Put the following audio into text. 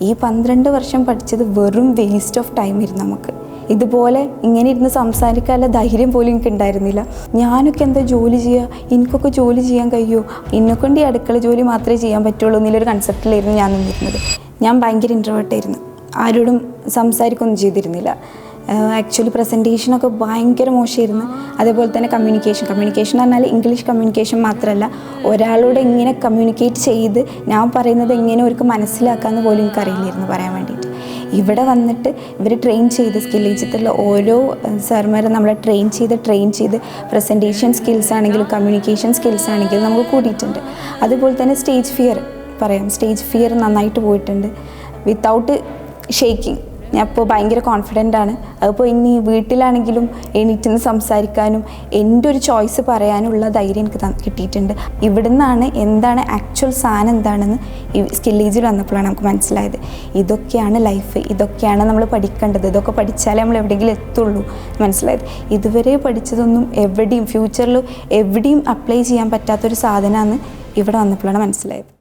ഈ 12 വർഷം പഠിച്ചത് വെറും വേസ്റ്റ് ഓഫ് ടൈം ആയിരുന്നു നമുക്ക്. ഇതുപോലെ ഇങ്ങനെ ഇരുന്ന് സംസാരിക്കാനുള്ള ധൈര്യം പോലും എനിക്ക് ഉണ്ടായിരുന്നില്ല. ഞാനൊക്കെ എന്താ ജോലി ചെയ്യുക, എനിക്കൊക്കെ ജോലി ചെയ്യാൻ കഴിയുമോ, എന്നെക്കൊണ്ട് ഈ അടുക്കള ജോലി മാത്രമേ ചെയ്യാൻ പറ്റുള്ളൂ എന്നുള്ളൊരു കൺസെപ്റ്റിലായിരുന്നു ഞാൻ നിന്നിരുന്നത്. ഞാൻ ഭയങ്കര ഇൻട്രോവേർട്ടായിരുന്നു, ആരോടും സംസാരിക്കുകയൊന്നും ചെയ്തിരുന്നില്ല. ആക്ച്വലി പ്രസൻറ്റേഷനൊക്കെ ഭയങ്കര മോശമായിരുന്നു. അതേപോലെ തന്നെ കമ്മ്യൂണിക്കേഷൻ എന്ന് പറഞ്ഞാൽ ഇംഗ്ലീഷ് കമ്മ്യൂണിക്കേഷൻ മാത്രമല്ല, ഒരാളോട് എങ്ങനെ കമ്മ്യൂണിക്കേറ്റ് ചെയ്ത് ഞാൻ പറയുന്നത് എങ്ങനെ അവർക്ക് മനസ്സിലാക്കാമെന്ന് പോലും എനിക്കറിയില്ലായിരുന്നു പറയാൻ വേണ്ടിയിട്ട്. ഇവിടെ വന്നിട്ട് ഇവർ ട്രെയിൻ ചെയ്ത് സ്കിൽ ഏജൻസിലുള്ള ഓരോ സാർമാരും നമ്മളെ ട്രെയിൻ ചെയ്ത് പ്രസൻറ്റേഷൻ സ്കിൽസ് ആണെങ്കിലും കമ്മ്യൂണിക്കേഷൻ സ്കിൽസ് ആണെങ്കിലും നമുക്ക് കൂടിയിട്ടുണ്ട്. അതുപോലെ തന്നെ സ്റ്റേജ് ഫിയർ നന്നായിട്ട് പോയിട്ടുണ്ട്. വിത്തൗട്ട് ഷേക്കിങ് ഞാൻ ഇപ്പോൾ ഭയങ്കര കോൺഫിഡൻ്റ് ആണ്. അതിപ്പോൾ ഇനി വീട്ടിലാണെങ്കിലും എണീറ്റ് സംസാരിക്കാനും എൻ്റെ ഒരു ചോയ്സ് പറയാനുള്ള ധൈര്യം എനിക്ക് കിട്ടിയിട്ടുണ്ട്. ഇവിടുന്നാണ് എന്താണ് ആക്ച്വൽ സാധനം എന്താണെന്ന് ഈ സ്കിൽ ഏജിൽ വന്നപ്പോഴാണ് നമുക്ക് മനസ്സിലായത്. ഇതൊക്കെയാണ് ലൈഫ്, ഇതൊക്കെയാണ് നമ്മൾ പഠിക്കേണ്ടത്, ഇതൊക്കെ പഠിച്ചാലേ നമ്മൾ എവിടെയെങ്കിലും എത്തുള്ളൂ മനസ്സിലായത്. ഇതുവരെ പഠിച്ചതൊന്നും ഫ്യൂച്ചറിൽ എവിടെയും അപ്ലൈ ചെയ്യാൻ പറ്റാത്തൊരു സാധനമാണ് ഇവിടെ വന്നപ്പോഴാണ് മനസ്സിലായത്.